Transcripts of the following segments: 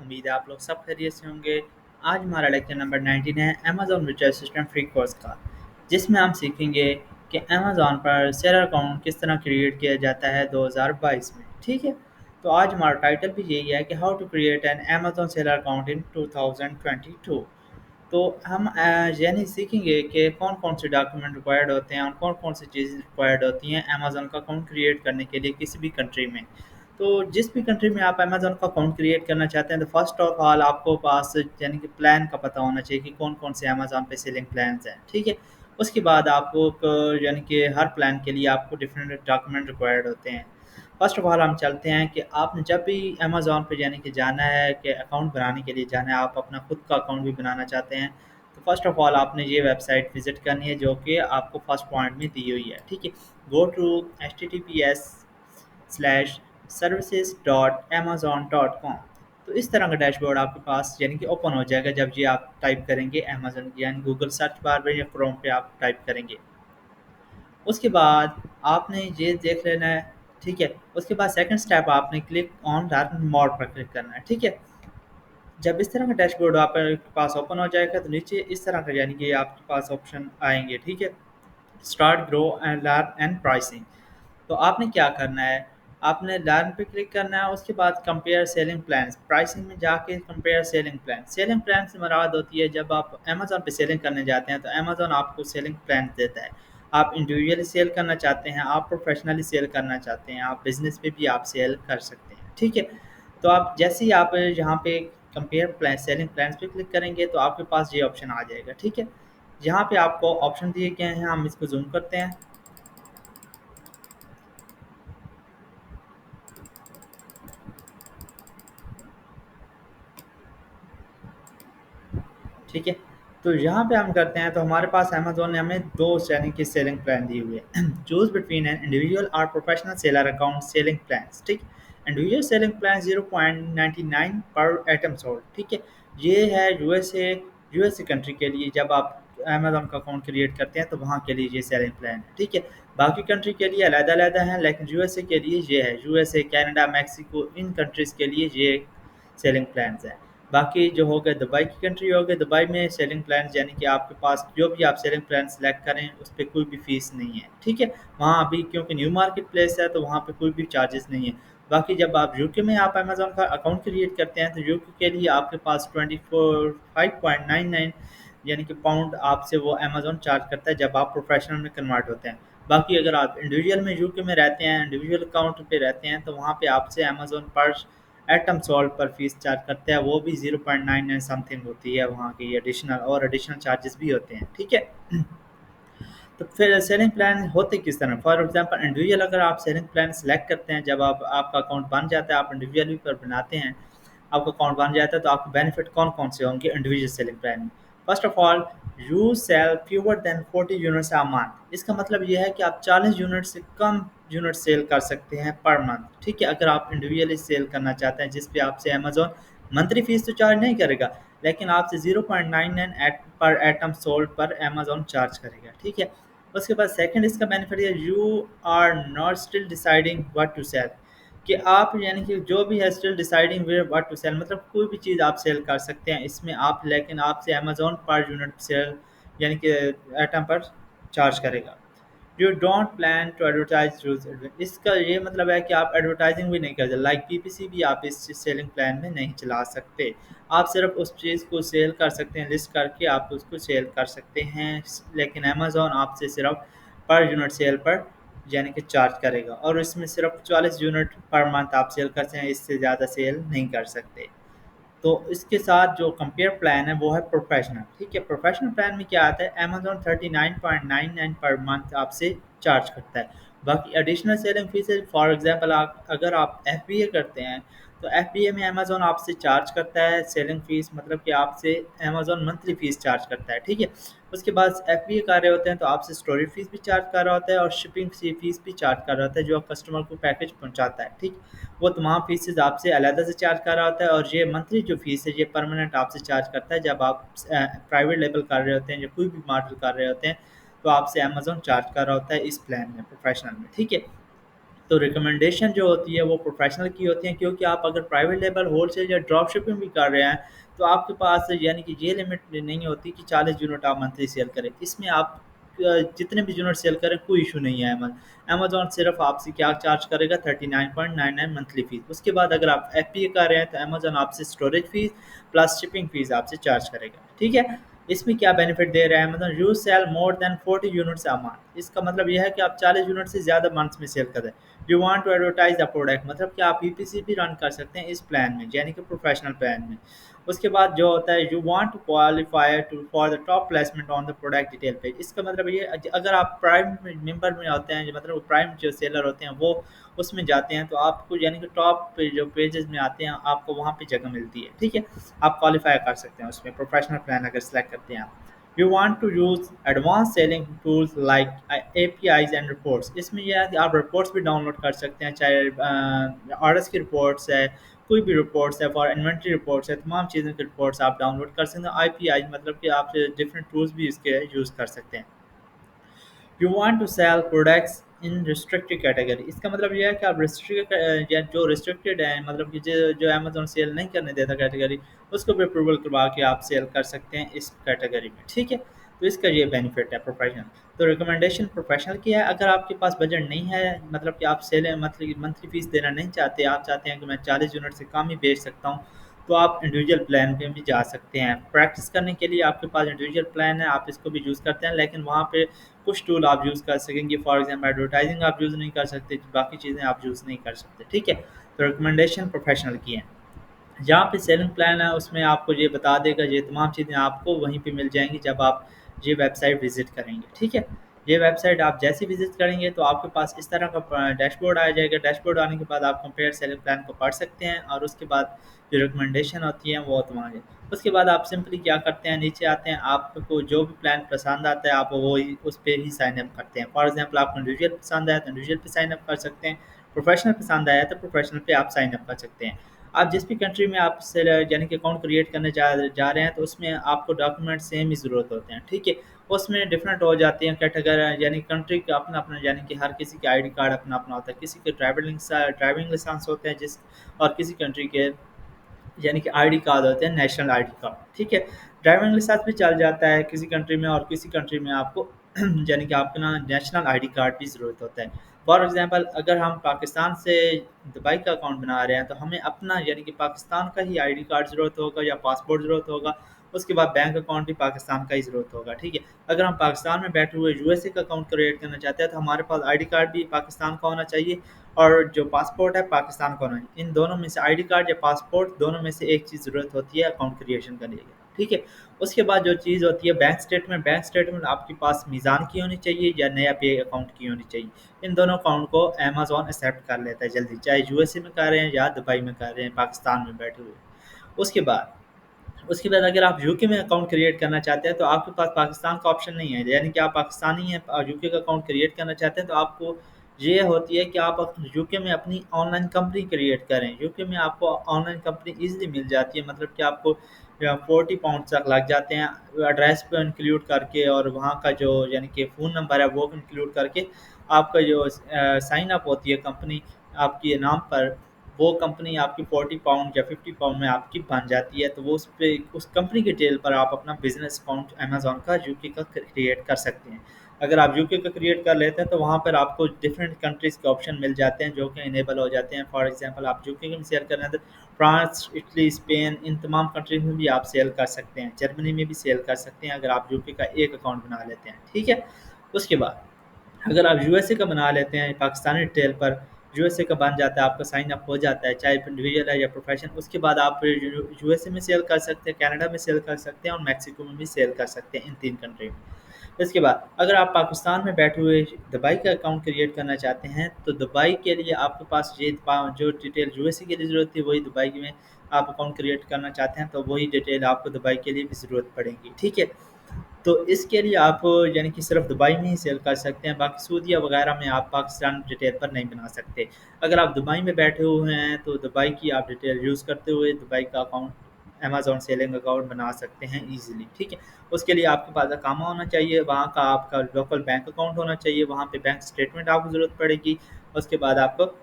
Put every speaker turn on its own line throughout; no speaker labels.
उम्मीद है आप लोग सब खैरियत से होंगे। आज हमारा लेक्चर नंबर 19 है Amazon virtual assistant free course का, जिसमें हम सीखेंगे कि अमेज़न पर सेलर अकाउंट किस तरह क्रिएट किया जाता है 2022 में। ठीक है, तो आज हमारा टाइटल भी यही है कि how to create an Amazon seller account in 2022। तो हम यानी सीखेंगे कि कौन कौन से डॉक्यूमेंट रिक्वायर्ड होते हैं और कौन कौन सी चीज़ें रिक्वायर्ड होती हैं अमेज़न का अकाउंट क्रिएट करने के लिए किसी भी कंट्री में। तो जिस भी कंट्री में आप अमेज़न का अकाउंट क्रिएट करना चाहते हैं तो फर्स्ट ऑफ ऑल आपको पास यानी कि प्लान का पता होना चाहिए कि कौन कौन से अमेज़न पे सेलिंग प्लान्स हैं। ठीक है, उसके बाद आपको यानी कि हर प्लान के लिए आपको डिफरेंट डॉक्यूमेंट रिक्वायर्ड होते हैं। फर्स्ट ऑफ ऑल हम चलते हैं कि आपने जब भी अमेज़न पे यानी कि जाना है कि अकाउंट बनाने के लिए जाना है, आप अपना खुद का अकाउंट भी बनाना चाहते हैं, तो फर्स्ट ऑफ ऑल आपने ये वेबसाइट विज़िट करनी है जो कि आपको फर्स्ट पॉइंट में दी हुई है। ठीक है, गो टू https:/services.amazon.com। तो इस तरह का डैशबोर्ड आपके पास यानी कि ओपन हो जाएगा जब ये आप टाइप करेंगे अमेज़न यानी गूगल सर्च बार में या क्रोम पे आप टाइप करेंगे। उसके बाद आपने ये देख लेना है। ठीक है, उसके बाद सेकंड स्टेप आपने क्लिक ऑन लर्न मोर पर क्लिक करना है। ठीक है, जब इस तरह का डैशबोर्ड आपके पास ओपन हो जाएगा तो नीचे इस तरह का यानी कि आपके पास ऑप्शन आएंगे। ठीक है, start grow and learn and pricing. तो आपने क्या करना है, आपने लर्न पे क्लिक करना है। उसके बाद कंपेयर सेलिंग प्लान्स, प्राइसिंग में जाके compare selling plan. Selling plan से मुराद होती है जब आप अमेज़न पे सेलिंग करने जाते हैं तो अमेज़न आपको सेलिंग प्लान देता है। आप इंडिविजुअली सेल करना चाहते हैं, आप प्रोफेशनली सेल करना चाहते हैं, आप बिजनेस पे भी आप सेल कर सकते हैं। ठीक है, तो आप जैसे ही आप यहाँ पे कंपेयर प्लान सेलिंग प्लान्स पे क्लिक करेंगे तो आपके पास ये ऑप्शन आ जाएगा। ठीक है, यहाँ पे आपको ऑप्शन दिए गए हैं, हम इसको जूम करते हैं। ठीक है, तो यहाँ पे हम करते हैं तो हमारे पास अमेज़न ने हमें दो यानी कि सेलिंग प्लान दिए हुए हैं। चूज बिटवीन एन इंडिविजुअल और professional seller account selling plans. ठीक, इंडिविजुअल सेलिंग प्लान 0.99 पर आइटम सोल्ड। ठीक है, ये है यूएसए कंट्री के लिए जब आप अमेज़न का अकाउंट क्रिएट करते हैं तो वहाँ के लिए ये सेलिंग प्लान है। ठीक है, बाकी कंट्री के लिए अलग-अलग हैं लेकिन यूएसए के लिए ये है। यूएसए, कनाडा, मैक्सिको, इन कंट्रीज़ के लिए ये सेलिंग प्लान्स हैं। बाकी जो हो गए दुबई की कंट्री हो गई, दुबई में सेलिंग प्लान यानी कि आपके पास जो भी आप सेलिंग प्लान सेलेक्ट करें उस पर कोई भी फ़ीस नहीं है। ठीक है, वहाँ अभी क्योंकि न्यू मार्केट प्लेस है तो वहाँ पे कोई भी चार्जेस नहीं है। बाकी जब आप यूके में आप अमेज़न का अकाउंट क्रिएट करते हैं तो यूके के लिए आपके पास 24 5.99 यानी कि पाउंड आपसे वो अमेज़न चार्ज करता है जब आप प्रोफेशनल में कन्वर्ट होते हैं। बाकी अगर आप इंडिविजुअल में यूके में रहते हैं, इंडिविजुअल अकाउंट पे रहते हैं, तो वहाँ पे आपसे अमेज़न पर एटम सॉल्ट पर फीस चार्ज करते हैं, वो भी 0.99 समथिंग होती है वहाँ की एडिशनल, और एडिशनल चार्जेस भी होते हैं। ठीक है, तो फिर सेलिंग प्लान होते किस तरह, फॉर एग्जांपल इंडिविजुअल अगर आप सेलिंग प्लान सेलेक्ट करते हैं, जब आप आपका अकाउंट बन जाता है, आप इंडिविजुअली पर बनाते हैं, आपका अकाउंट बन जाता है तो आपको बेनिफिट कौन कौन से होंगे इंडिविजुअल सेलिंग प्लान में। First of all, you sell fewer than 40 units a month. इसका मतलब यह है कि आप 40 यूनिट से कम यूनिट सेल कर सकते हैं पर मंथ। ठीक है, अगर आप इंडिविजुअली सेल करना चाहते हैं जिस पे आपसे अमेजोन मंथली फीस तो चार्ज नहीं करेगा, लेकिन आपसे 0.99 पर एटम सोल्ड पर अमेजोन चार्ज करेगा। ठीक है, उसके बाद सेकंड इसका बेनिफिट है, you are not still deciding what to sell. कि आप यानी कि जो भी है still deciding what to sell, मतलब कोई भी चीज़ आप सेल कर सकते हैं इसमें आप, लेकिन आपसे अमेजोन पर यूनिट सेल यानी कि आइटम पर चार्ज करेगा। You don't plan to advertise use, इसका ये मतलब है कि आप एडवर्टाइजिंग भी नहीं करते, लाइक पीपीसी भी आप इस सेलिंग प्लान में नहीं चला सकते। आप सिर्फ उस चीज़ को सेल कर सकते हैं, लिस्ट करके आप उसको सेल कर सकते हैं, लेकिन अमेजोन आपसे सिर्फ पर यूनिट सेल पर यानी कि चार्ज करेगा, और इसमें सिर्फ 40 यूनिट पर मंथ आप सेल करते हैं, इससे ज़्यादा सेल नहीं कर सकते। तो इसके साथ जो कंपेयर प्लान है वो है प्रोफेशनल। ठीक है, प्रोफेशनल प्लान में क्या आता है, अमेजोन 39.99 पर मंथ आपसे चार्ज करता है। बाकी एडिशनल सेलिंग फीस है, फॉर एग्जांपल आप अगर आप एफबीए करते हैं तो एफबीए में अमेजोन आपसे चार्ज करता है सेलिंग फीस, मतलब कि आपसे अमेजोन मंथली फीस चार्ज करता है। ठीक है, उसके बाद एफबीए कर रहे होते हैं तो आपसे स्टोरेज फीस भी चार्ज कर रहा होता है और शिपिंग फीस भी चार्ज कर रहा होता है जो कस्टमर को पैकेज पहुंचाता है। ठीक, वो तमाम फीसेज आपसे अलग से चार्ज कर रहा होता है, और ये मंथली जो फीस है ये परमानेंट आपसे चार्ज करता है जब आप प्राइवेट लेवल कर रहे होते हैं या कोई भी मॉडल कर रहे होते हैं, तो आपसे अमेजोन चार्ज कर रहा होता है इस प्लान में, प्रोफेशनल में। ठीक है, تو ریکمنڈیشن جو ہوتی ہے وہ پروفیشنل کی ہوتی ہیں، کیونکہ آپ اگر پرائیویٹ لیبل ہول سیل یا ڈراپ شپنگ بھی کر رہے ہیں تو آپ کے پاس یعنی کہ یہ لمٹ نہیں ہوتی کہ 40 یونٹ آپ منتھلی سیل کریں، اس میں آپ جتنے بھی یونٹ سیل کریں کوئی ایشو نہیں ہے۔ امیزون صرف آپ سے کیا چارج کرے گا 39.99 منتھلی فیس، اس کے بعد اگر آپ ایف پی اے کر رہے ہیں تو امیزون آپ سے storage fee plus shipping fee آپ سے چارج کرے گا، ٹھیک ہے۔ اس میں کیا بینیفٹ دے رہا ہے Amazon, you sell more than 40 units a month, اس کا مطلب یہ ہے کہ آپ 40 یونٹ سے زیادہ منتھ میں سیل کریں۔ You want to advertise the product, مطلب کہ آپ پی پی سی بھی رن کر سکتے ہیں اس پلان میں، یعنی کہ پروفیشنل پلان میں۔ اس کے بعد جو ہوتا ہے you want to qualify for the top placement on the product detail page, اس کا مطلب یہ اگر آپ پرائم ممبر میں ہوتے ہیں، مطلب پرائم جو سیلر ہوتے ہیں وہ اس میں جاتے ہیں تو آپ کو یعنی کہ ٹاپ جو پیجز میں آتے ہیں آپ کو وہاں پہ جگہ ملتی ہے، ٹھیک ہے، آپ کوالیفائی کر سکتے ہیں اس میں پروفیشنل پلان اگر سلیکٹ کرتے ہیں آپ۔ You want to use advance selling tools like APIs and reports, اس میں یہ ہے کہ آپ رپورٹس بھی ڈاؤن لوڈ کر سکتے ہیں، چاہے آرڈرس کی رپورٹس ہے، کوئی بھی رپورٹس ہے، فار انوینٹری رپورٹس ہے، تمام چیزوں کے رپورٹس آپ ڈاؤن لوڈ کر سکتے ہیں۔ آئی پی آئی مطلب کہ آپ ڈفرینٹ ٹولس بھی اس کے یوز کر سکتے ہیں۔ You want to sell products in restricted category, اس کا مطلب یہ ہے کہ آپ ریسٹرکٹیڈ یا جو ریسٹرکٹیڈ ہیں، مطلب کہ جو امیزون سیل نہیں کرنے دیتا کیٹیگری، اس کو بھی اپروول کروا کے آپ سیل کر سکتے ہیں اس کیٹیگری میں، ٹھیک ہے۔ تو اس کا یہ بینیفٹ ہے پروفیشنل۔ تو ریکمنڈیشن پروفیشنل کی ہے، اگر آپ کے پاس بجٹ نہیں ہے، مطلب کہ آپ سیل منتھلی فیس دینا نہیں چاہتے، آپ چاہتے ہیں کہ میں 40 یونٹ سے کم ہی بیچ سکتا ہوں، تو آپ انڈیویجول پلان پہ بھی جا سکتے ہیں۔ پریکٹس کرنے کے لیے آپ کے پاس انڈیویجول پلان ہے، آپ اس کو بھی یوز کرتے ہیں، لیکن وہاں پہ کچھ ٹول آپ یوز کر سکیں گے، فار ایگزامپل ایڈورٹائزنگ آپ یوز نہیں کر سکتے، باقی چیزیں آپ یوز نہیں کر سکتے، ٹھیک ہے۔ تو ریکمنڈیشن پروفیشنل کی ہیں۔ جہاں پہ سیلنگ پلان ہے اس میں آپ کو یہ بتا دے گا، یہ تمام چیزیں آپ کو وہیں پہ مل جائیں گی جب آپ یہ ویب سائٹ وزٹ کریں گے، ٹھیک ہے۔ یہ ویب سائٹ آپ جیسے وزٹ کریں گے تو آپ کے پاس اس طرح کا ڈیش بورڈ آ جائے گا، ڈیش بورڈ آنے کے بعد آپ کمپیئر سیلنگ پلان کو پڑھ سکتے ہیں، اور اس کے بعد جو ریکمنڈیشن ہوتی ہیں وہ تمہارے، اس کے بعد آپ سمپلی کیا کرتے ہیں، نیچے آتے ہیں، آپ کو جو بھی پلان پسند آتا ہے آپ وہی اس پہ ہی سائن اپ کرتے ہیں۔ فار ایگزامپل آپ کو انڈیویجول پسند آیا تو انڈیویجول پہ سائن اپ کر سکتے ہیں، پروفیشنل پسند آیا تو پروفیشنل پہ آپ سائن اپ کر سکتے ہیں۔ آپ جس بھی کنٹری میں آپ سے یعنی کہ اکاؤنٹ کریٹ کرنے جا رہے ہیں تو اس میں آپ کو ڈاکومنٹ سیم ہی ضرورت ہوتے ہیں، ٹھیک ہے۔ اس میں ڈفرینٹ ہو جاتی ہیں کیٹیگری، یعنی کنٹری کا اپنا اپنا، یعنی کہ ہر کسی کے آئی ڈی کارڈ اپنا اپنا ہوتا ہے، کسی کے ڈرائیونگ لائسنس ہوتے ہیں جس، اور کسی کنٹری کے یعنی کہ آئی ڈی کارڈ ہوتے ہیں، نیشنل آئی ڈی کارڈ، ٹھیک ہے۔ ڈرائیونگ لائسنس بھی چل جاتا ہے کسی کنٹری میں، اور کسی کنٹری میں آپ کو یعنی کہ آپ کا نیشنل آئی ڈی کارڈ بھی ضرورت ہوتا ہے۔ فار ایگزامپل اگر ہم پاکستان سے دبئی کا اکاؤنٹ بنا رہے ہیں تو ہمیں اپنا یعنی کہ پاکستان کا ہی آئی ڈی کارڈ ضرورت ہوگا یا پاسپورٹ ضرورت ہوگا، اس کے بعد بینک اکاؤنٹ بھی پاکستان کا ہی ضرورت ہوگا، ٹھیک ہے۔ اگر ہم پاکستان میں بیٹھے ہوئے یو ایس اے کا اکاؤنٹ کریٹ کرنا چاہتے ہیں تو ہمارے پاس آئی ڈی کارڈ بھی پاکستان کا ہونا چاہیے، اور جو پاسپورٹ ہے پاکستان کا ہونا چاہیے۔ ان دونوں میں سے آئی ڈی کارڈ یا پاسپورٹ دونوں میں سے ایک چیز ضرورت ہوتی ہے اکاؤنٹ کریشن کرنے کے لیے، ٹھیک ہے۔ اس کے بعد جو چیز ہوتی ہے بینک اسٹیٹمنٹ، بینک اسٹیٹمنٹ آپ کے پاس میزان کی ہونی چاہیے یا نیا پے اکاؤنٹ کی ہونی چاہیے۔ ان دونوں اکاؤنٹ کو امیزون ایکسیپٹ کر لیتا ہے جلدی، چاہے یو ایس اے میں کر رہے ہیں یا دبئی میں کر رہے ہیں، پاکستان میں بیٹھے ہوئے۔ اس کے بعد اگر آپ یو کے میں اکاؤنٹ کریٹ کرنا چاہتے ہیں تو آپ کے پاس پاکستان کا آپشن نہیں ہے، یعنی کہ آپ پاکستانی ہیں اور یو کے کا اکاؤنٹ کریٹ کرنا چاہتے ہیں تو آپ کو یہ ہوتی ہے کہ آپ یو کے میں اپنی آن لائن کمپنی کریٹ کریں۔ یو کے میں آپ کو آن لائن کمپنی ایزیلی مل جاتی ہے، مطلب کہ آپ کو 40 پاؤنڈ تک لگ جاتے ہیں، ایڈریس پہ انکلیوڈ کر کے، اور وہاں کا جو یعنی کہ فون نمبر ہے وہ انکلیوڈ کر کے آپ کا جو سائن اپ ہوتی ہے کمپنی آپ کے نام پر، وہ کمپنی آپ کی 40 پاؤنڈ یا 50 پاؤنڈ میں آپ کی بن جاتی ہے، تو وہ اس پہ اس کمپنی کے ڈیل پر آپ اپنا بزنس اکاؤنٹ امیزون کا یو کے کا کریٹ کر سکتے ہیں۔ اگر آپ یو کے کا کریٹ کر لیتے ہیں تو وہاں پر آپ کو ڈفرینٹ کنٹریز کے آپشن مل جاتے ہیں جو کہ انیبل ہو جاتے ہیں۔ فار ایگزامپل آپ یو کے میں سیل کر رہے ہیں تو فرانس، اٹلی، اسپین، ان تمام کنٹریز میں بھی آپ سیل کر سکتے ہیں، جرمنی میں بھی سیل کر سکتے ہیں اگر آپ یو کے کا ایک اکاؤنٹ بنا لیتے ہیں، ٹھیک ہے۔ اس کے بعد اگر آپ یو ایس اے کا بنا لیتے ہیں Pakistani detail per, you S A کا بن جاتا ہے، آپ کا سائن اپ ہو جاتا ہے چاہے انڈیویجول ہے یا پروفیشن، اس کے بعد آپ یو ایس اے میں سیل کر سکتے ہیں، کینیڈا میں سیل کر سکتے ہیں، اور میکسیکو میں بھی سیل کر سکتے ہیں، ان 3 کنٹری میں۔ اس کے بعد اگر آپ پاکستان میں بیٹھے ہوئے دبئی کا اکاؤنٹ کریٹ کرنا چاہتے ہیں تو دبئی کے لیے آپ کے پاس یہ جو ڈیٹیل یو ایس اے کے لیے ضرورت تھی وہی دبئی میں آپ اکاؤنٹ کریٹ کرنا چاہتے ہیں تو وہی ڈیٹیل آپ کو دبئی کے لیے بھی ضرورت پڑے گی، ٹھیک ہے۔ تو اس کے لیے آپ یعنی کہ صرف دبئی میں ہی سیل کر سکتے ہیں، باقی سعودیہ وغیرہ میں آپ پاکستان ڈیٹیل پر نہیں بنا سکتے۔ اگر آپ دبئی میں بیٹھے ہوئے ہیں تو دبئی کی آپ ڈیٹیل یوز کرتے ہوئے دبئی کا اکاؤنٹ अमेज़न सेलिंग अकाउंट बना सकते हैं ईज़िली, ठीक है। उसके लिए आपके पास अकामा होना चाहिए, वहाँ का आपका लोकल बैंक अकाउंट होना चाहिए, वहाँ पे बैंक स्टेटमेंट आपको ज़रूरत पड़ेगी। उसके बाद आपको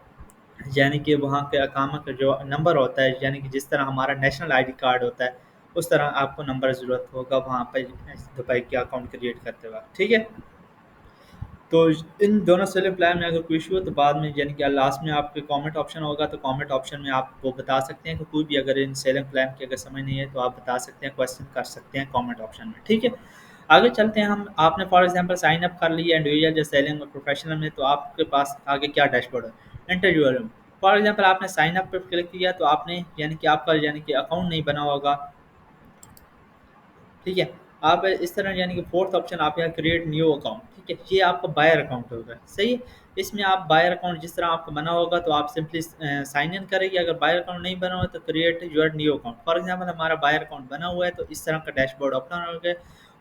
यानी कि वहाँ के अकामा का जो नंबर होता है, यानी कि जिस तरह हमारा नेशनल आईडी कार्ड होता है, उस तरह आपको नंबर ज़रूरत होगा वहाँ पे दुबई के अकाउंट क्रिएट करते वक़्त, ठीक है। तो इन दोनों सेलिंग प्लान में अगर कोई इशू हो तो बाद में यानी कि लास्ट में आपके कमेंट ऑप्शन होगा, तो कमेंट ऑप्शन में आप वो बता सकते हैं कि कोई भी अगर इन सेलिंग प्लान की अगर समझ नहीं है तो आप बता सकते हैं, क्वेश्चन कर सकते हैं कमेंट ऑप्शन में, ठीक है। आगे चलते हैं हम। आपने फॉर एग्जांपल साइन अप कर लिया इंडिविजुअल या सेलिंग और प्रोफेशनल में, तो आपके पास आगे क्या डैशबोर्ड है इंडिविजुअल में। फॉर एग्जांपल आपने साइन अप पर क्लिक किया तो आपने यानी कि आपका यानी कि अकाउंट नहीं बना होगा, ठीक है। आप इस तरह यानी कि फोर्थ ऑप्शन आप यहाँ क्रिएट न्यू अकाउंट, ठीक है, ये आपका बायर अकाउंट होगा, सही है। इसमें आप बायर अकाउंट जिस तरह आपका बना होगा तो आप सिंपली साइन इन करेंगे। अगर बायर अकाउंट नहीं बना हुआ तो create your new account. For example हमारा बायर अकाउंट बना हुआ है तो इस तरह का डैशबोर्ड ओपन हो गया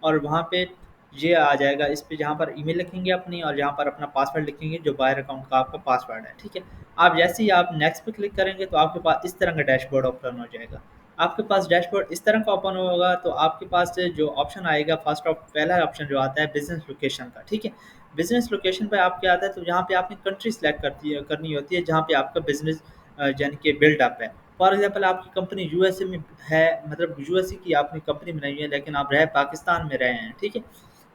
और वहाँ पे ये आ जाएगा, इस पे जहाँ पर ईमेल लिखेंगे अपनी और जहाँ पर अपना पासवर्ड लिखेंगे जो बायर अकाउंट का आपका पासवर्ड है, ठीक है। आप जैसे ही आप नेक्स्ट पे क्लिक करेंगे तो आपके पास इस तरह का डैशबोर्ड ओपन हो जाएगा। आपके पास डैशबोर्ड इस तरह का ओपन होगा तो आपके पास से जो ऑप्शन आएगा फर्स्ट ऑफ पहला ऑप्शन जो आता है बिजनेस लोकेशन का, ठीक है। बिजनेस लोकेशन पे आपके आता है तो यहाँ पे आपने कंट्री सेलेक्ट करनी होती है जहाँ पे आपका बिजनेस यानी कि बिल्डअप है। फॉर एग्जांपल आपकी कंपनी यूएसए में है, मतलब यूएसए की आपने कंपनी बनाई है लेकिन आप रहे पाकिस्तान में रहे हैं, ठीक है।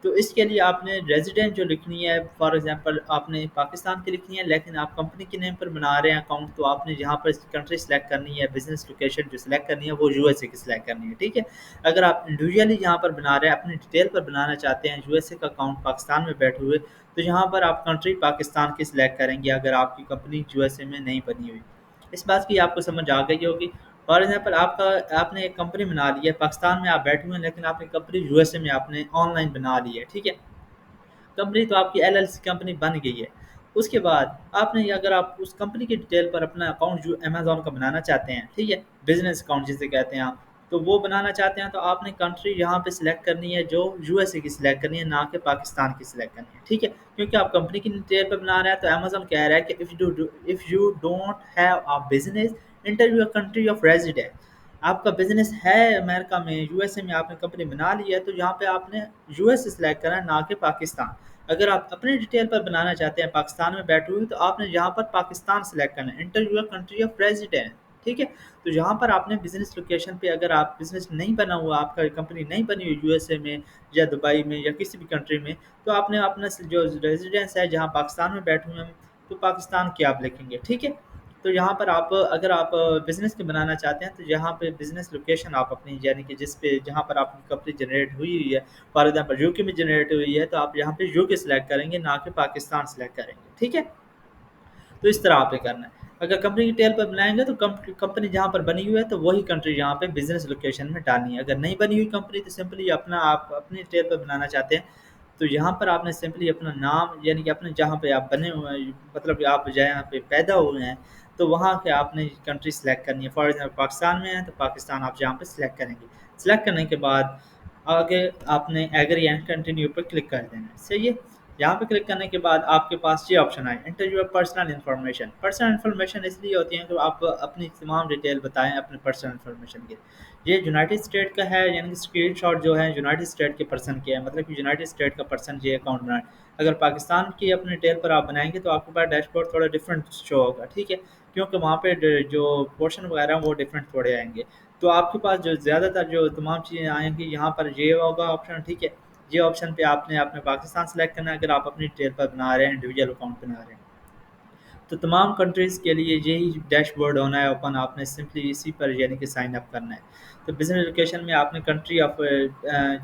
तो इसके लिए आपने रेजिडेंट जो लिखनी है, फॉर एग्जांपल आपने पाकिस्तान की लिखनी है लेकिन आप कंपनी के नेम पर बना रहे हैं अकाउंट, तो आपने यहाँ पर कंट्री सेलेक्ट करनी है, बिजनेस लोकेशन जो सेलेक्ट करनी है वो यूएसए की सिलेक्ट करनी है, ठीक है। अगर आप इंडिविजुअली यहाँ पर बना रहे हैं, अपनी डिटेल पर बनाना चाहते हैं यूएसए का अकाउंट पाकिस्तान में बैठे हुए, तो यहाँ पर आप कंट्री पाकिस्तान की सिलेक्ट करेंगे अगर आपकी कंपनी यूएसए में नहीं बनी हुई। इस बात की आपको समझ आ गई होगी। फॉर एग्जाम्पल आपने एक कंपनी बना ली है, पाकिस्तान में आप बैठे हुए हैं लेकिन आपने कंपनी यूएसए में आपने ऑनलाइन बना ली है, ठीक है। कंपनी तो आपकी एलएलसी कंपनी बन गई है। उसके बाद आपने अगर आप उस कंपनी की डिटेल पर अपना अकाउंट जो अमेज़न का बनाना चाहते हैं, ठीक है, बिज़नेस अकाउंट जिसे कहते हैं आप, तो वो बनाना चाहते हैं तो आपने कंट्री यहाँ पे सिलेक्ट करनी है जो यूएसए की सिलेक्ट करनी है, ना कि पाकिस्तान की सिलेक्ट करनी है, ठीक है। क्योंकि आप कंपनी की डिटेल पर बना रहे हैं तो अमेज़न कह रहा है कि if you don't have a business inter your country of residence, आपका बिजनेस है अमेरिका में, यूएसए में आपने कंपनी बना ली है तो यहाँ पे आपने यूएसए सिलेक्ट करना है, ना कि पाकिस्तान। अगर आप अपने डिटेल पर बनाना चाहते हैं पाकिस्तान में बैठे हुए तो आपने यहाँ पर पाकिस्तान सेलेक्ट करना है, inter your country of residence, ठीक है। तो यहाँ पर आपने बिजनेस लोकेशन पे अगर आप बिजनेस नहीं बना हुआ, आपका कंपनी नहीं बनी हुई यूएसए में या दुबई में या किसी भी कंट्री में, तो आपने अपना जो रेजिडेंस है जहाँ पाकिस्तान में बैठे हुए हैं तो पाकिस्तान की आप लिखेंगे, ठीक है। तो यहाँ पर आप अगर आप बिज़नेस के बनाना चाहते हैं तो यहाँ पे बिज़नेस लोकेशन आप अपनी यानी कि जिस पे जहाँ पर आपकी कंपनी जनरेट हुई हुई है, फॉर एग्जांपल यूके में जनरेट हुई है तो आप यहाँ पे यूके सिलेक्ट करेंगे, ना कि पाकिस्तान सिलेक्ट करेंगे, ठीक है। तो इस तरह आपने करना है। अगर कंपनी की टेल पर बनाएंगे तो कंपनी जहाँ पर बनी हुई है तो वही कंट्री यहाँ पे बिजनेस लोकेशन में डालनी है। अगर नहीं बनी हुई कंपनी तो सिंपली अपना आप अपनी टेल पर बनाना चाहते हैं तो यहाँ पर आपने सिंपली अपना नाम यानी कि अपने जहाँ पे आप बने हुए हैं, मतलब आप जहाँ पे पैदा हुए हैं, तो वहाँ के आपने कंट्री सेलेक्ट करनी है। फॉर एग्जाम्पल पाकिस्तान में है तो पाकिस्तान आप जहाँ पे सिलेक्ट करेंगे। सिलेक्ट करने के बाद आगे आपने एग्री एंड कंटिन्यू पर क्लिक कर देना है, सही है। यहाँ पे क्लिक करने के बाद आपके पास ये ऑप्शन आए enter your personal information. Personal information इसलिए होती है कि आप अपनी तमाम डिटेल बताएं अपने पर्सनल इन्फॉर्मेशन के। ये यूनाइटेड स्टेट का है, यानी कि स्क्रीन शॉट जो है यूनाइटेड स्टेट के पर्सन के है, मतलब कि यूनाइटेड स्टेट का पर्सन ये अकाउंट बनाए। अगर पाकिस्तान की अपनी डिटेल पर आप बनाएंगे तो आपके पास डैशबोर्ड थोड़ा डिफरेंट शो होगा, ठीक है, क्योंकि वहाँ पे जो पोर्शन वगैरह हैं वो डिफरेंट थोड़े आएंगे। तो आपके पास जो ज़्यादातर जो तमाम चीज़ें आएंगी यहाँ पर ये होगा ऑप्शन, ठीक है। ये ऑप्शन पे आपने अपने पाकिस्तान सेलेक्ट करना है अगर आप अपनी डिटेल पर बना रहे हैं, इंडिविजुअल अकाउंट बना रहे हैं। तो तमाम कंट्रीज़ के लिए यही डैशबोर्ड होना है ओपन, आपने सिंपली इसी पर यानी कि साइन अप करना है। तो बिज़नेस लोकेशन में आपने कंट्री ऑफ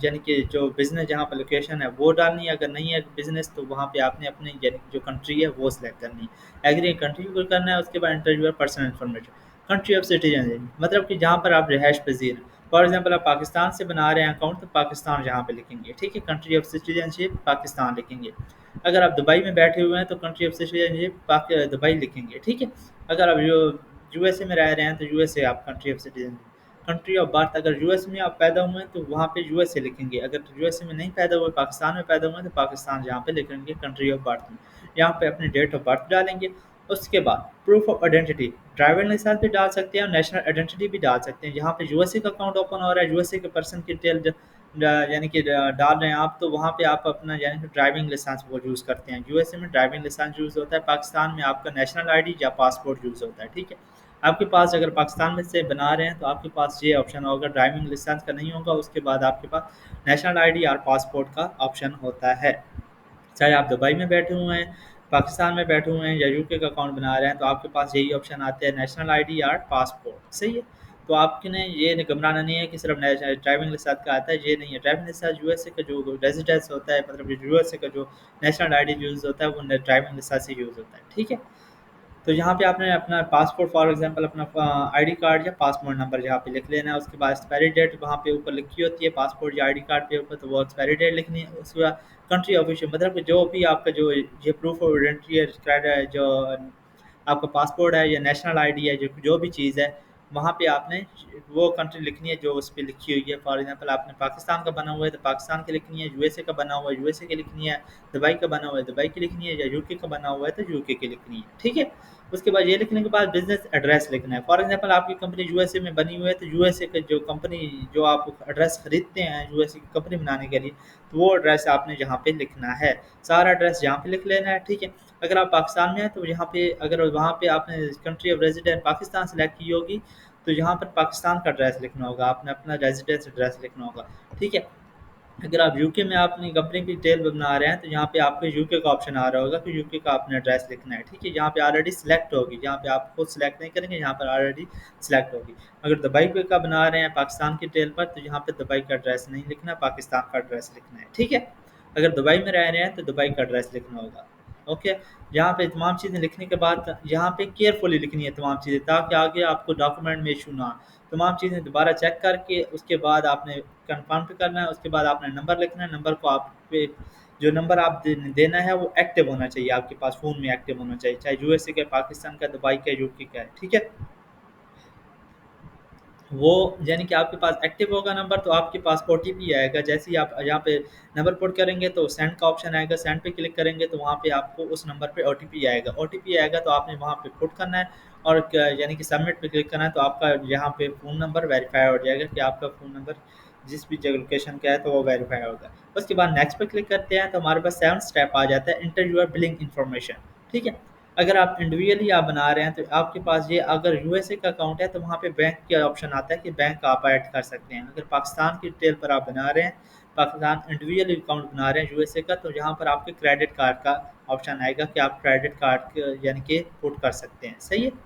यानी कि जो बिज़नेस जहाँ पर लोकेशन है वो डालनी है, अगर नहीं है बिज़नेस तो वहाँ पे आपने अपने यानी कि जो कंट्री है वो सिलेक्ट करनी है। एग्री कंट्री को करना है, उसके बाद enter your personal information. Country of citizen मतलब कि जहाँ पर आप रिहाइश पजीर, फॉर एग्जांपल आप पाकिस्तान से बना रहे हैं अकाउंट तो पाकिस्तान जहाँ पे लिखेंगे, ठीक है। कंट्री ऑफ सिटीजनशिप पाकिस्तान लिखेंगे। अगर आप दुबई में बैठे हुए हैं तो कंट्री ऑफ सिटीजनशिप दुबई लिखेंगे, ठीक है। अगर आप यूएसए में रह रहे हैं तो यूएसए आप country of citizen. Country of birth अगर यूएस में आप पैदा हुए हैं तो वहाँ पे यूएसए लिखेंगे। अगर यूएसए में नहीं पैदा हुए, पाकिस्तान में पैदा हुए हैं तो पाकिस्तान जहाँ पे लिखेंगे कंट्री ऑफ बर्थ में। यहाँ पे अपनी डेट ऑफ बर्थ डालेंगे। اس کے بعد proof of identity, driving licence بھی ڈال سکتے ہیں اور نیشنل آئیڈینٹی بھی ڈال سکتے ہیں. جہاں پہ یو ایس اے کا اکاؤنٹ اوپن ہو رہا ہے، یو ایس اے کے پرسن کی ڈیٹیل یعنی کہ ڈال رہے ہیں آپ، تو وہاں پہ آپ اپنا یعنی کہ ڈرائیونگ لائسنس وہ یوز کرتے ہیں. یو ایس اے میں ڈرائیونگ لائسنس یوز ہوتا ہے، پاکستان میں آپ کا نیشنل آئی ڈی یا پاسپورٹ یوز ہوتا ہے. ٹھیک ہے، آپ کے پاس اگر پاکستان میں سے بنا رہے ہیں تو آپ کے پاس یہ آپشن ہوگا، ڈرائیونگ لائسنس کا نہیں ہوگا. اس کے بعد آپ کے پاس نیشنل آئی ڈی اور پاسپورٹ کا آپشن ہوتا ہے. چاہے آپ دبئی میں بیٹھے ہوئے ہیں، پاکستان میں بیٹھے ہوئے ہیں یا یو کے کا اکاؤنٹ بنا رہے ہیں، تو آپ کے پاس یہی آپشن آتے ہیں، نیشنل آئی ڈی یا پاسپورٹ. صحیح ہے، تو آپ کے نے یہ گھبرانا نہیں ہے کہ صرف ڈرائیونگ لائسنس کا آتا ہے، یہ نہیں ہے. Driving licence U S A کا جو ریزیڈنس ہوتا ہے، مطلب یو ایس اے کا جو نیشنل آئی ڈی یوز ہوتا ہے وہ ڈرائیونگ لائسنس سے یوز ہوتا ہے. ٹھیک ہے، تو یہاں پہ آپ نے اپنا پاسپورٹ فار ایگزامپل اپنا آئی ڈی کارڈ یا پاسپورٹ نمبر یہاں پہ لکھ لینا ہے. اس کے بعد ایکسپائری ڈیٹ وہاں پہ اوپر لکھی ہوتی ہے پاسپورٹ یا آئی ڈی کارڈ کے اوپر، تو وہ ایکسپائری ڈیٹ لکھنی ہے. اس کے بعد کنٹری آفیشیل، مطلب کہ جو بھی آپ کا جو یہ پروف آف آئیڈینٹی ہے، جو آپ کا پاسپورٹ ہے یا نیشنل آئی ڈی ہے، جو بھی چیز ہے وہاں پہ آپ نے وہ کنٹری لکھنی ہے جو اس پہ لکھی ہوئی ہے. فار ایگزامپل آپ نے پاکستان کا بنا ہوا ہے تو پاکستان کی لکھنی ہے، یو ایس اے کا بنا ہوا ہے یو ایس اے کی لکھنی ہے، دبئی کا بنا ہوا ہے دبئی کی لکھنی ہے، یا یو کے کا بنا ہوا ہے تو یو کے کی لکھنی ہے. ٹھیک ہے، اس کے بعد یہ لکھنے کے بعد بزنس ایڈریس لکھنا ہے. فار ایگزامپل آپ کی کمپنی یو ایس اے میں بنی ہوئی ہے تو یو ایس اے کا جو کمپنی جو آپ ایڈریس خریدتے ہیں یو ایس اے کی کمپنی بنانے کے لیے، تو وہ ایڈریس آپ نے یہاں پہ لکھنا ہے. سارا ایڈریس یہاں پہ لکھ لینا ہے. ٹھیک ہے، اگر آپ پاکستان میں ہیں تو یہاں پہ اگر وہاں پہ آپ نے country of resident Pakistan select کی ہوگی تو یہاں پر پاکستان کا ایڈریس لکھنا ہوگا، آپ نے اپنا ریزیڈنس ایڈریس لکھنا ہوگا. ٹھیک ہے، اگر آپ یو کے میں اپنی کمپنی کی ڈیٹیل بنا رہے ہیں تو یہاں پہ آپ کو یو کے کا آپشن آ رہا ہوگا کہ یو کے کا اپنا ایڈریس لکھنا ہے. ٹھیک ہے، یہاں پہ آلریڈی سلیکٹ ہوگی، یہاں پہ آپ خود سلیکٹ نہیں کریں گے، یہاں پر آلریڈی سلیکٹ ہوگی. اگر دبئی پہ کا بنا رہے ہیں پاکستان کی ڈیٹیل پر تو یہاں پہ دبئی کا ایڈریس نہیں لکھنا، پاکستان کا ایڈریس لکھنا ہے. ٹھیک ہے، اگر دبئی میں رہ رہے ہیں تو دبئی کا ایڈریس لکھنا ہوگا. اوکے، یہاں پہ تمام چیزیں لکھنے کے بعد یہاں پہ کیئرفلی لکھنی ہے تمام چیزیں، تاکہ آگے آپ کو ڈاکومنٹ میں ایشو نہ ہو. تمام چیزیں دوبارہ چیک کر کے اس کے بعد آپ نے کنفرم پہ کرنا ہے. اس کے بعد آپ نے نمبر لکھنا ہے، نمبر کو آپ پہ جو نمبر آپ دینا ہے وہ ایکٹیو ہونا چاہیے، آپ کے پاس فون میں ایکٹیو ہونا چاہیے، چاہے یو ایس اے کا، پاکستان کا، دبئی کا، یو کے کا ہے. ٹھیک ہے، وہ یعنی کہ آپ کے پاس ایکٹیو ہوگا نمبر تو آپ کے پاس او ٹی پی آئے گا. جیسے ہی آپ یہاں پہ نمبر پٹ کریں گے تو سینڈ کا آپشن آئے گا، سینڈ پہ کلک کریں گے تو وہاں پہ آپ کو اس نمبر پہ او ٹی پی آئے گا. او ٹی پی آئے گا تو آپ نے وہاں پہ پٹ کرنا ہے اور یعنی کہ سبمٹ پہ کلک کرنا ہے، تو آپ کا یہاں پہ فون نمبر ویریفائی ہو جائے گا کہ آپ کا فون نمبر جس بھی جگہ لوکیشن کا ہے تو وہ ویریفائی ہوگا. اس کے بعد نیکسٹ پہ کلک کرتے ہیں تو ہمارے پاس 7 اسٹیپ آ جاتا ہے، انٹر یور بلنگ انفارمیشن. ٹھیک ہے، اگر آپ انڈیویجلی آپ بنا رہے ہیں تو آپ کے پاس یہ اگر یو ایس اے کا اکاؤنٹ ہے تو وہاں پہ بینک کا آپشن آتا ہے کہ بینک آپ ایڈ کر سکتے ہیں. اگر پاکستان کی ڈیٹیل پر آپ بنا رہے ہیں، پاکستان انڈیویجلی اکاؤنٹ بنا رہے ہیں یو ایس اے کا، تو یہاں پر آپ کے کریڈٹ کارڈ کا آپشن آئے گا کہ آپ کریڈٹ کارڈ یعنی کہ پٹ کر سکتے ہیں. صحیح ہے،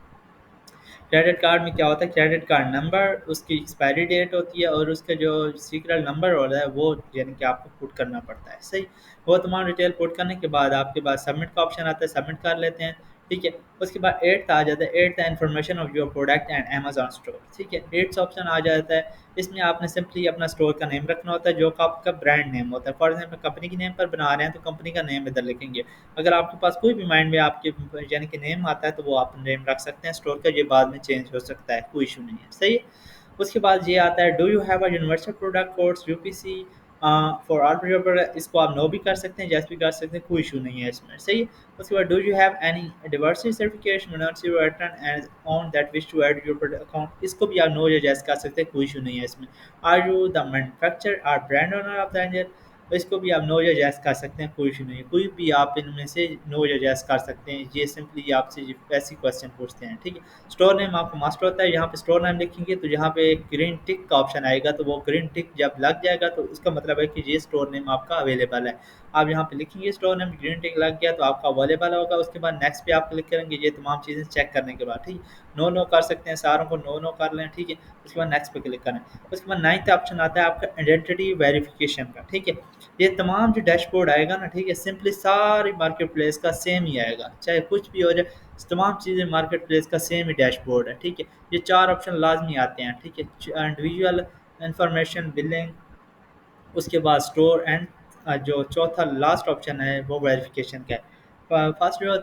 کریڈٹ کارڈ میں کیا ہوتا ہے، کریڈٹ کارڈ نمبر، اس کی ایکسپائری ڈیٹ ہوتی ہے اور اس کا جو سیکرٹ نمبر ہوتا ہے وہ یعنی کہ آپ کو پٹ کرنا پڑتا ہے. صحیح، وہ تمام ڈیٹیل پٹ کرنے کے بعد آپ کے پاس سبمٹ کا آپشن آتا ہے، سبمٹ کر لیتے ہیں. ٹھیک ہے، اس کے بعد ایٹھ آ جاتا ہے، ایٹھ information of your product and Amazon store. ٹھیک ہے، ایٹھ آپشن آ جاتا ہے. اس میں آپ نے سمپلی اپنا اسٹور کا نیم رکھنا ہوتا ہے جو کہ آپ کا برانڈ نیم ہوتا ہے. فار ایگزامپل کمپنی کی نیم پر بنا رہے ہیں تو کمپنی کا نیم ادھر لکھیں گے. اگر آپ کے پاس کوئی بھی مائنڈ میں آپ کے یعنی کہ نیم آتا ہے تو وہ آپ نیم رکھ سکتے ہیں اسٹور کا، یہ بعد میں چینج ہو سکتا ہے، کوئی ایشو نہیں ہے. صحیح ہے، اس کے بعد یہ آتا ہے do you have a universal product کورس U P C for all your product. اس کو آپ نو بھی کر سکتے ہیں، جیس بھی کر سکتے ہیں، کوئی ایشو نہیں ہے اس میں. صحیح ہے، اس کے بعد do you have any diversity certification once you return and on that wish to add your product account. اس کو بھی آپ نو یا جیس کر سکتے ہیں، کوئی ایشو نہیں ہے اس میں. Are you the manufacture or brand owner of the engine, اس کو بھی آپ نو یا جیس کر سکتے ہیں، کوئی ایشو نہیں ہے. کوئی بھی آپ ان میں سے نو یا جیس کر سکتے ہیں. یہ سمپلی آپ سے ایسی کوشچن پوچھتے ہیں. ٹھیک ہے، اسٹور نیم آپ کو ماسٹر ہوتا ہے، یہاں پہ اسٹور نیم لکھیں گے تو یہاں پہ ایک گرین ٹک کا آپشن آئے گا، تو وہ گرین ٹک جب لگ جائے گا تو اس کا مطلب ہے کہ یہ اسٹور نیم آپ کا اویلیبل ہے. آپ یہاں پہ لکھیں گے اسٹور نیم، گرین ٹک لگ گیا تو آپ کا اویلیبل ہوگا. اس کے بعد نیکسٹ پہ آپ کلک کریں گے یہ تمام چیزیں چیک کرنے کے بعد. ٹھیک ہے، نو نو کر سکتے ہیں، ساروں کو نو نو کر لیں. ٹھیک ہے، اس کے بعد نیکسٹ پہ کلک کریں. اس کے بعد نائنتھ آپشن آتا ہے آپ کا آئیڈینٹی ویریفیکیشن کا. ٹھیک ہے، یہ تمام جو ڈیش بورڈ آئے گا نا، ٹھیک ہے، سمپلی ساری مارکیٹ پلیس کا سیم ہی آئے گا، چاہے کچھ بھی ہو جائے، تمام چیزیں مارکیٹ پلیس کا سیم ہی ڈیش بورڈ ہے. ٹھیک ہے، یہ چار آپشن لازمی آتے ہیں. ٹھیک ہے، انڈیویژل انفارمیشن بلنگ، اس کے بعد اسٹور اینڈ جو چوتھا لاسٹ آپشن ہے وہ ویریفیکیشن کا ہے. فرسٹ جو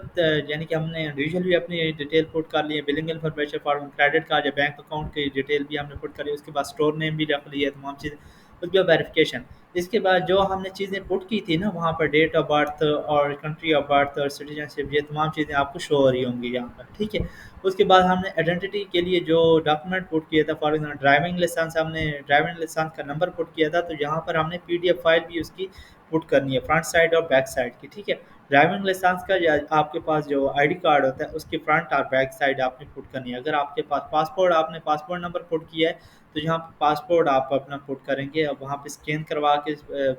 یعنی کہ ہم نے انڈیویژلی اپنی ڈیٹیل پٹ کر لی ہے، billing information for credit card یا بینک اکاؤنٹ کی ڈیٹیل بھی ہم نے پٹ کر لی ہے. اس کے بعد اسٹور نیم بھی رکھ لی ہے، تمام چیزیں. उसके बाद वेरिफिकेशन। इसके बाद जो हमने चीज़ें पुट की थी ना वहाँ पर डेट ऑफ बर्थ और कंट्री ऑफ बर्थ और सिटीजनशिप, ये तमाम चीज़ें आपको शो हो रही होंगी यहाँ पर, ठीक है। उसके बाद हमने आइडेंटिटी के लिए जो डॉक्यूमेंट पुट किया था, फॉर एग्जाम्पल ड्राइविंग लाइसेंस, हमने ड्राइविंग लाइसेंस का नंबर पुट किया था, तो यहाँ पर हमने PDF फाइल भी उसकी पुट करनी है, फ्रंट साइड और बैक साइड की, ठीक है। ड्राइविंग लाइसेंस का आपके पास जो ID कार्ड होता है उसकी फ्रंट और बैक साइड आपने पुट करनी है। अगर आपके पास पासपोर्ट, आपने पासपोर्ट नंबर पुट किया है तो यहाँ पर पासपोर्ट आप अपना पुट करेंगे और वहाँ पे स्कैन करवा के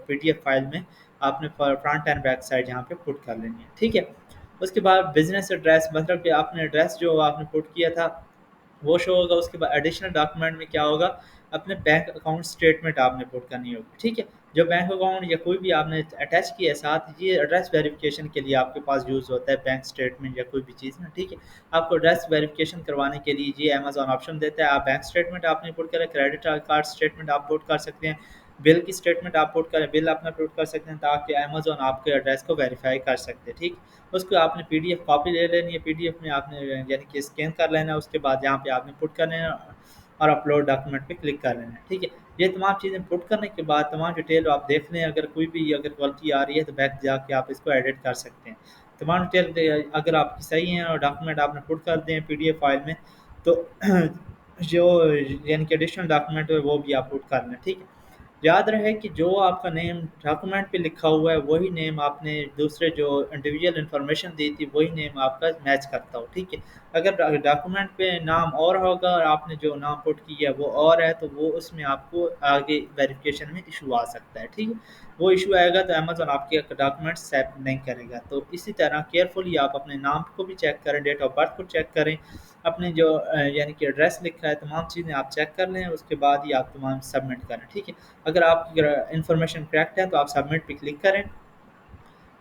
PDF फाइल में आपने फ्रंट एंड बैक साइड यहाँ पे पुट कर लेनी है, ठीक है। उसके बाद बिजनेस एड्रेस, मतलब कि आपने एड्रेस जो आपने पुट किया था वो शो होगा। उसके बाद एडिशनल डॉक्यूमेंट में क्या होगा, अपने बैंक अकाउंट स्टेटमेंट आपने पुट करनी होगी, ठीक है। जो बैंक अकाउंट या कोई भी आपने अटैच किया है साथ, ये एड्रेस वेरिफिकेशन के लिए आपके पास यूज़ होता है, बैंक स्टेटमेंट या कोई भी चीज़ ना, ठीक है। आपको एड्रेस वेरिफिकेशन करवाने के लिए ये अमेजोन ऑप्शन देता है। आप बैंक स्टेटमेंट आपने पुट करें, क्रेडिट कार्ड स्टेटमेंट आप पुट कर सकते हैं, बिल की स्टेटमेंट आप पुट करें, बिल अपना पुट कर सकते हैं, ताकि अमेजोन आपके एड्रेस को वेरीफाई कर सकते हैं, ठीक। उसको आपने PDF कॉपी ले लेनी है, PDF में आपने यानी कि स्कैन कर लेना है। उसके बाद यहाँ पे आपने पुट करने हैं और अपलोड डॉक्यूमेंट पे क्लिक कर लेना है, ठीक है। ये तमाम चीज़ें पुट करने के बाद तमाम डिटेल आप देख लें, अगर कोई भी अगर गलती आ रही है तो बैक जाके आप इसको एडिट कर सकते हैं। तमाम डिटेल अगर आपकी सही हैं और डॉक्यूमेंट आपने पुट कर दें PDF फाइल में, तो जो यानी कि एडिशनल डॉक्यूमेंट है वो भी आप पुट कर लें, ठीक है। याद रहे कि जो आपका नेम डॉक्यूमेंट पे लिखा हुआ है वही नेम आपने दूसरे जो इंडिविजुअल इन्फॉर्मेशन दी थी वही नेम आपका मैच करता हो, ठीक है। अगर डॉक्यूमेंट पे नाम और होगा और आपने जो नाम पुट किया है वो और है, तो वो उसमें आपको आगे वेरिफिकेशन में इशू आ सकता है, ठीक है। वो इशू आएगा तो अमेजोन आपके डॉक्यूमेंट एक्सेप्ट नहीं करेगा। तो इसी तरह केयरफुली आप अपने नाम को भी चेक करें, डेट ऑफ बर्थ को चेक करें, अपने जो यानी कि एड्रेस लिखा है, तमाम चीज़ें आप चेक कर लें, उसके बाद ही आप तमाम सबमिट करें, ठीक है। अगर आपकी इन्फॉर्मेशन करेक्ट है तो आप सबमिट पे क्लिक करें।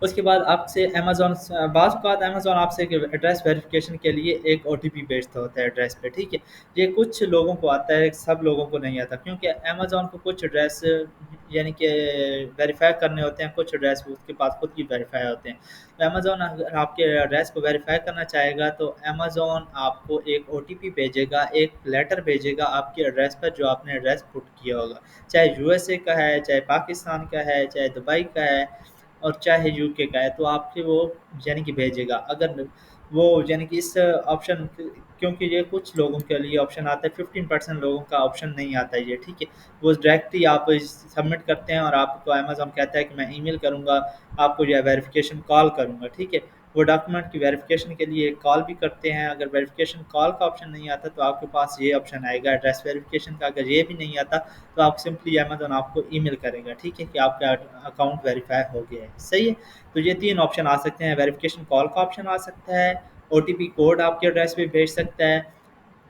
उसके बाद आपसे अमेज़न बाज़ औक़ात अमेज़न आपसे एक एड्रेस वेरिफ़िकेशन के लिए एक OTP भेजता होता है एड्रेस पे, ठीक है। ये कुछ लोगों को आता है, सब लोगों को नहीं आता, क्योंकि अमेज़न को कुछ एड्रेस यानी कि वेरीफ़ाई करने होते हैं, कुछ एड्रेस उसके पास खुद की वेरीफ़ाई होते हैं। तो अमेज़न अगर आपके एड्रेस को वेरीफ़ाई करना चाहेगा तो अमेज़न आपको एक OTP भेजेगा, एक लेटर भेजेगा आपके एड्रेस पर जो आपने एड्रेस पुट किया होगा। चाहे USA का है, चाहे पाकिस्तान का है, चाहे दुबई का है और चाहे यूके का है, तो आपके वो यानी कि भेजेगा। अगर वो यानी कि इस ऑप्शन, क्योंकि ये कुछ लोगों के लिए ऑप्शन आता है, 15% लोगों का ऑप्शन नहीं आता है ये, ठीक है। वो डायरेक्टली आप सबमिट करते हैं और आपको अमेज़न कहता है कि मैं ईमेल करूँगा, आपको जो है वेरिफ़िकेशन कॉल करूँगा, ठीक है। वो डॉक्यूमेंट की वेरिफ़िकेशन के लिए कॉल भी करते हैं। अगर वेरिफ़िकेशन कॉल का ऑप्शन नहीं आता तो आपके पास ये ऑप्शन आएगा एड्रेस वेरिफ़िकेशन का। अगर ये भी नहीं आता तो आप सिंपली अमेज़न आपको ईमेल करेगा, ठीक है, कि आपका अकाउंट वेरीफाई हो गया है, सही है। तो ये 3 ऑप्शन आ सकते हैं, वेरिफ़िकेशन कॉल का ऑप्शन आ सकता है, OTP कोड आपके एड्रेस पे भेज सकता है,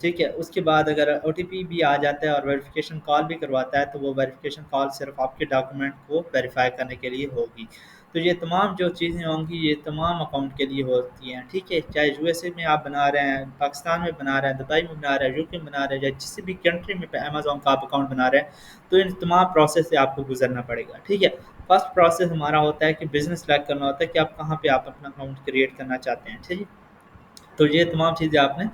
ठीक है। उसके बाद अगर OTP भी आ जाता है और वेरिफ़िकेशन कॉल भी करवाता है, तो वो वेरिफ़िकेशन कॉल सिर्फ़ आपके डॉक्यूमेंट को वेरीफ़ाई करने के लिए होगी। तो ये तमाम जो चीज़ें होंगी ये तमाम अकाउंट के लिए होती हैं, ठीक है। चाहे USA में आप बना रहे हैं, पाकिस्तान में बना रहे हैं, दुबई में बना रहे हैं, यूके में बना रहे हैं, या किसी भी कंट्री में अमेज़न का आप अकाउंट बना रहे हैं, तो इन तमाम प्रोसेस से आपको गुज़रना पड़ेगा, ठीक है। फर्स्ट प्रोसेस हमारा होता है कि बिज़नेस सेलेक्ट करना होता है कि आप कहाँ पे आप अपना अकाउंट क्रिएट करना चाहते हैं, ठीक है। तो ये तमाम चीज़ें आपने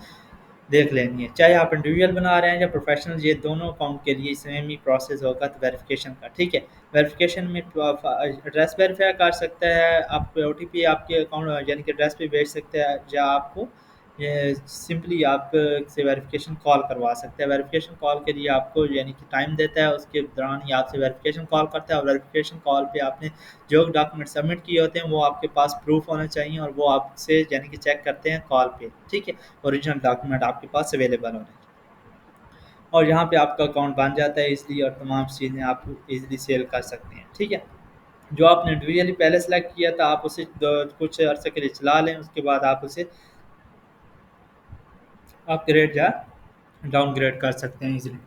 देख लेनी है। चाहे आप इंडिविजुअल बना रहे हैं या प्रोफेशनल, ये दोनों अकाउंट के लिए सेम ही प्रोसेस होगा तो वेरिफिकेशन का, ठीक है। वेरिफिकेशन में तो आप एड्रेस वेरीफाई कर सकता है, आप OTP आपके अकाउंट यानी कि एड्रेस पे भेज सकते हैं, या आपको ये सिंपली आप से वेरिफिकेशन कॉल करवा सकते हैं। वेरिफिकेशन कॉल के लिए आपको यानी कि टाइम देता है, उसके दौरान ही आपसे वेरिफिकेशन कॉल करता है, और वेरिफिकेशन कॉल पे आपने जो डॉक्यूमेंट सबमिट किए होते हैं वो आपके पास प्रूफ होना चाहिए, और वो आपसे यानी कि चेक करते हैं कॉल पे, ठीक है। ओरिजिनल डॉक्यूमेंट आपके पास अवेलेबल होने, और यहाँ पे आपका अकाउंट बन जाता है इसलिए, और तमाम चीज़ें आप इजीली सेल कर सकते हैं, ठीक है। जो आपने इंडिविजुअली पहले सेलेक्ट किया था आप उसे कुछ अर्से के लिए चला लें, उसके बाद आप उसे अपग्रेड या डाउनग्रेड कर सकते हैं इजीली।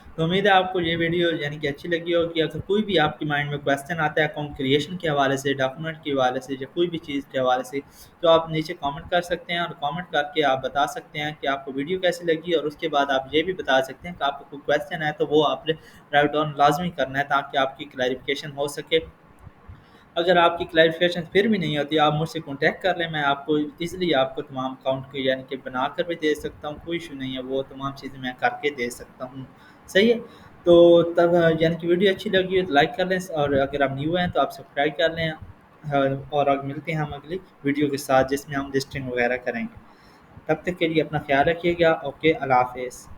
तो उम्मीद है आपको ये वीडियो यानी कि अच्छी लगी होगी। अगर कोई भी आपके माइंड में क्वेश्चन आता है अकाउंट क्रिएशन के हवाले से, डॉक्यूमेंट के हवाले से, या कोई भी चीज़ के हवाले से, तो आप नीचे कमेंट कर सकते हैं, और कमेंट करके आप बता सकते हैं कि आपको वीडियो कैसी लगी, और उसके बाद आप ये भी बता सकते हैं कि आपको कोई क्वेश्चन है तो वो आपने राइट डाउन लाजमी करना है ताकि आपकी क्लैरिफिकेशन हो सके। اگر آپ کی کلیریفیکیشن پھر بھی نہیں ہوتی، آپ مجھ سے کانٹیکٹ کر لیں، میں آپ کو ایزیلی آپ کو تمام اکاؤنٹ کو یعنی کہ بنا کر بھی دے سکتا ہوں، کوئی ایشو نہیں ہے، وہ تمام چیزیں میں کر کے دے سکتا ہوں، صحیح ہے؟ تو تب یعنی کہ ویڈیو اچھی لگی ہو تو لائک کر لیں، اور اگر آپ نیو ہیں تو آپ سبسکرائب کر لیں، اور اب ملتے ہیں ہم اگلی ویڈیو کے ساتھ جس میں ہم لسٹنگ وغیرہ کریں گے۔ تب تک کے لیے اپنا خیال رکھیے گا، اوکے، اللہ حافظ۔